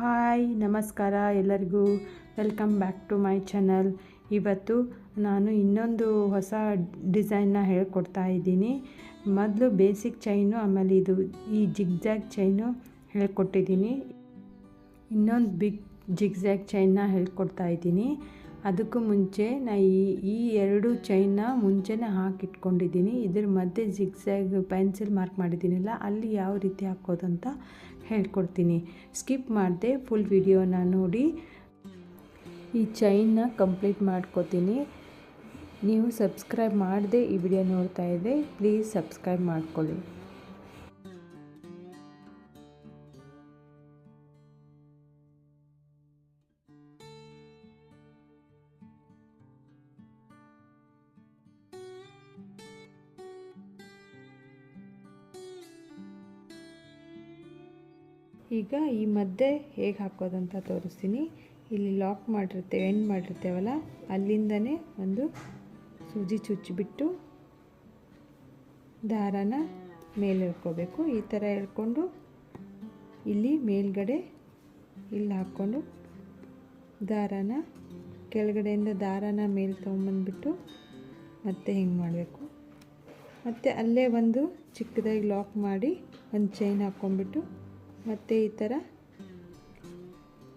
Hi ನಮಸ್ಕಾರ ಎಲ್ಲರಿಗೂ, welcome back to my channel. ಇವತ್ತು ನಾನು ಇನ್ನೊಂದು ಹೊಸ ಡಿಸೈನ್ನ ಹೇಳ್ಕೊಡ್ತಾ ಇದ್ದೀನಿ. ಮೊದಲು ಬೇಸಿಕ್ ಚೈನು, ಆಮೇಲೆ ಈ ಜಿಗ್ಜ್ಯಾಗ್ ಚೈನು ಹೇಳ್ಕೊಟ್ಟಿದ್ದೀನಿ. ಇನ್ನೊಂದು ಬಿಗ್ ಜಿಗ್ಜ್ಯಾಗ್ ಚೈನ್ನ ಹೇಳ್ಕೊಡ್ತಾ ಇದ್ದೀನಿ. ಅದಕ್ಕೂ ಮುಂಚೆ ಈ ಎರಡು ಚೈನ್ನ ಮುಂಚೆನೇ ಹಾಕಿಟ್ಕೊಂಡಿದ್ದೀನಿ. ಇದ್ರ ಮಧ್ಯೆ ಜಿಗ್ಜ್ಯಾಗ್ ಪೆನ್ಸಿಲ್ ಮಾರ್ಕ್ ಮಾಡಿದ್ದೀನಲ್ಲ, ಅಲ್ಲಿ ಯಾವ ರೀತಿ ಹಾಕೋದು ಅಂತ ಹೇಳ್ಕೊಡ್ತೀನಿ. ಸ್ಕಿಪ್ ಮಾಡದೆ ಫುಲ್ ವಿಡಿಯೋನ ನೋಡಿ ಈ ಚೈನ್ನ ಕಂಪ್ಲೀಟ್ ಮಾಡ್ಕೋತೀನಿ. ನೀವು ಸಬ್ಸ್ಕ್ರೈಬ್ ಮಾಡದೆ ಈ ವಿಡಿಯೋ ನೋಡ್ತಾ ಇದ್ದರೆ ಪ್ಲೀಸ್ ಸಬ್ಸ್ಕ್ರೈಬ್ ಮಾಡ್ಕೊಳ್ಳಿ. ಈಗ ಈ ಮಧ್ಯೆ ಹೇಗೆ ಹಾಕೋದಂತ ತೋರಿಸ್ತೀನಿ. ಇಲ್ಲಿ ಲಾಕ್ ಮಾಡಿರ್ತೇವೆ, ಎಂಡ್ ಮಾಡಿರ್ತೇವಲ್ಲ, ಅಲ್ಲಿಂದನೇ ಒಂದು ಸೂಜಿ ಚುಚ್ಚಿಬಿಟ್ಟು ದಾರಾನ ಮೇಲೆ ಎಳ್ಕೋಬೇಕು. ಈ ಥರ ಎಳ್ಕೊಂಡು ಇಲ್ಲಿ ಮೇಲ್ಗಡೆ ಇಲ್ಲಿ ಹಾಕ್ಕೊಂಡು ದಾರಾನ ಕೆಳಗಡೆಯಿಂದ ದಾರಾನ ಮೇಲೆ ತೊಗೊಂಬಂದ್ಬಿಟ್ಟು ಮತ್ತೆ ಹಿಂಗೆ ಮಾಡಬೇಕು. ಮತ್ತು ಅಲ್ಲೇ ಒಂದು ಚಿಕ್ಕದಾಗಿ ಲಾಕ್ ಮಾಡಿ ಒಂದು ಚೈನ್ ಹಾಕ್ಕೊಂಡ್ಬಿಟ್ಟು ಮತ್ತು ಈ ಥರ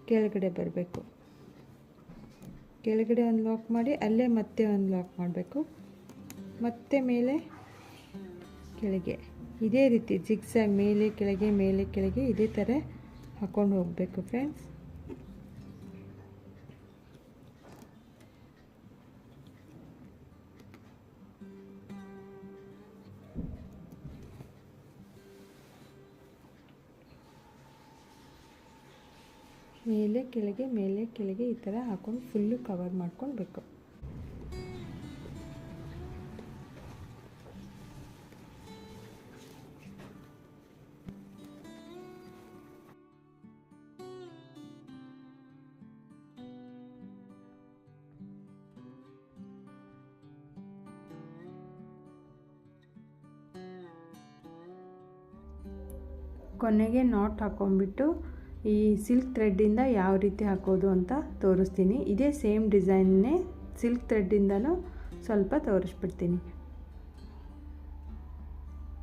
ಕೆಳಗಡೆ ಬರಬೇಕು. ಕೆಳಗಡೆ ಒಂದು ಲಾಕ್ ಮಾಡಿ ಅಲ್ಲೇ ಮತ್ತೆ ಒಂದು ಲಾಕ್ ಮಾಡಬೇಕು. ಮತ್ತೆ ಮೇಲೆ ಕೆಳಗೆ ಇದೇ ರೀತಿ ಜಿಗ್ಜ್ಯಾಗ್ ಮೇಲೆ ಕೆಳಗೆ ಮೇಲೆ ಕೆಳಗೆ ಇದೇ ಥರ ಹಾಕ್ಕೊಂಡು ಹೋಗಬೇಕು ಫ್ರೆಂಡ್ಸ್. ಮೇಲೆ ಕೆಳಗೆ ಈ ಥರ ಹಾಕೊಂಡು ಫುಲ್ಲು ಕವರ್ ಮಾಡ್ಕೊಳ್ಬೇಕು. ಕೊನೆಗೆ ನಾಟ್ ಹಾಕೊಂಡ್ಬಿಟ್ಟು ಈ ಸಿಲ್ಕ್ ಥ್ರೆಡ್ಡಿಂದ ಯಾವ ರೀತಿ ಹಾಕೋದು ಅಂತ ತೋರಿಸ್ತೀನಿ. ಇದೇ ಸೇಮ್ ಡಿಸೈನ್ನೇ ಸಿಲ್ಕ್ ಥ್ರೆಡ್ಡಿಂದನೂ ಸ್ವಲ್ಪ ತೋರಿಸ್ಬಿಡ್ತೀನಿ.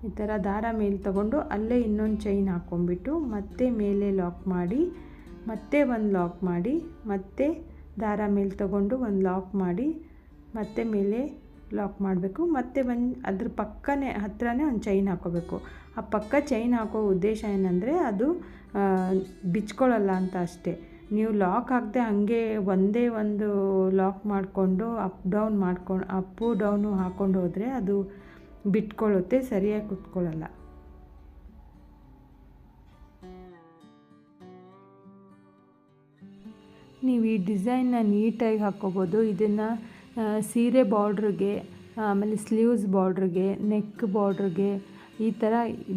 ಈ ಥರ ದಾರ ಮೇಲೆ ತಗೊಂಡು ಅಲ್ಲೇ ಇನ್ನೊಂದು ಚೈನ್ ಹಾಕ್ಕೊಂಡ್ಬಿಟ್ಟು ಮತ್ತೆ ಮೇಲೆ ಲಾಕ್ ಮಾಡಿ, ಮತ್ತೆ ಒಂದು ಲಾಕ್ ಮಾಡಿ, ಮತ್ತೆ ದಾರ ಮೇಲೆ ತಗೊಂಡು ಒಂದು ಲಾಕ್ ಮಾಡಿ, ಮತ್ತೆ ಮೇಲೆ ಲಾಕ್ ಮಾಡಬೇಕು. ಮತ್ತೆ ಅದ್ರ ಹತ್ರನೇ ಒಂದು ಚೈನ್ ಹಾಕೋಬೇಕು. ಆ ಪಕ್ಕ ಚೈನ್ ಹಾಕೋ ಉದ್ದೇಶ ಏನಂದರೆ ಅದು ಬಿಚ್ಕೊಳ್ಳಲ್ಲ ಅಂತ ಅಷ್ಟೇ. ನೀವು ಲಾಕ್ ಹಾಕದೆ ಹಾಗೆ ಒಂದೇ ಒಂದು ಲಾಕ್ ಮಾಡಿಕೊಂಡು ಅಪ್ಪು ಡೌನು ಹಾಕ್ಕೊಂಡು ಹೋದರೆ ಅದು ಬಿಟ್ಕೊಳ್ಳುತ್ತೆ, ಸರಿಯಾಗಿ ಕೂತ್ಕೊಳ್ಳಲ್ಲ. ನೀವು ಈ ಡಿಸೈನ್ನ ನೀಟಾಗಿ ಹಾಕ್ಕೋಬೋದು. ಇದನ್ನು ಸೀರೆ ಬಾರ್ಡ್ರಿಗೆ, ಆಮೇಲೆ ಸ್ಲೀವ್ಸ್ ಬಾರ್ಡ್ರಿಗೆ, ನೆಕ್ ಬಾರ್ಡ್ರಿಗೆ, ಈ ಥರ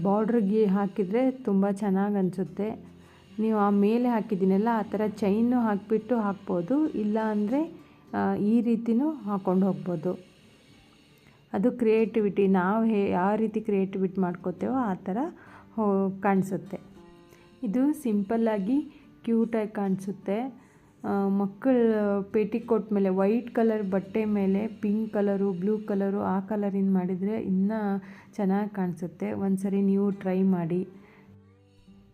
ಬಾರ್ಡ್ರಿಗೆ ಹಾಕಿದರೆ ತುಂಬ ಚೆನ್ನಾಗಿ ಅನಿಸುತ್ತೆ. ನೀವು ಆ ಮೇಲೆ ಹಾಕಿದ್ದೀನಲ್ಲ ಆ ಥರ ಚೈನು ಹಾಕಿಬಿಟ್ಟು ಹಾಕ್ಬೋದು, ಇಲ್ಲ ಅಂದರೆ ಈ ರೀತಿಯೂ ಹಾಕ್ಕೊಂಡು ಹೋಗ್ಬೋದು. ಅದು ಕ್ರಿಯೇಟಿವಿಟಿ, ನಾವು ಯಾವ ರೀತಿ ಕ್ರಿಯೇಟಿವಿಟಿ ಮಾಡ್ಕೋತೇವೋ ಆ ಥರ ಕಾಣಿಸುತ್ತೆ. ಇದು ಸಿಂಪಲ್ಲಾಗಿ ಕ್ಯೂಟಾಗಿ ಕಾಣಿಸುತ್ತೆ. ಮಕ್ಕಳ ಪೇಟಿಕೋಟ್ ಮೇಲೆ ವೈಟ್ ಕಲರ್ ಬಟ್ಟೆ ಮೇಲೆ ಪಿಂಕ್ ಕಲರು, ಬ್ಲೂ ಕಲರು ಆ ಕಲರಿಂದ ಮಾಡಿದರೆ ಇನ್ನೂ ಚೆನ್ನಾಗಿ ಕಾಣಿಸುತ್ತೆ. ಒಂದು ಸರಿ ನೀವು ಟ್ರೈ ಮಾಡಿ.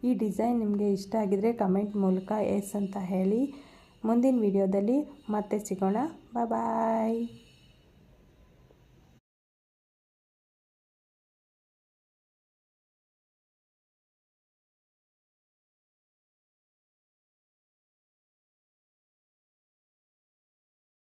ಈ ಡಿಸೈನ್ ನಿಮಗೆ ಇಷ್ಟ ಆಗಿದರೆ ಕಮೆಂಟ್ ಮೂಲಕ ಎಸ್ ಅಂತ ಹೇಳಿ. ಮುಂದಿನ ವಿಡಿಯೋದಲ್ಲಿ ಮತ್ತೆ ಸಿಗೋಣ. ಬಾಯ್.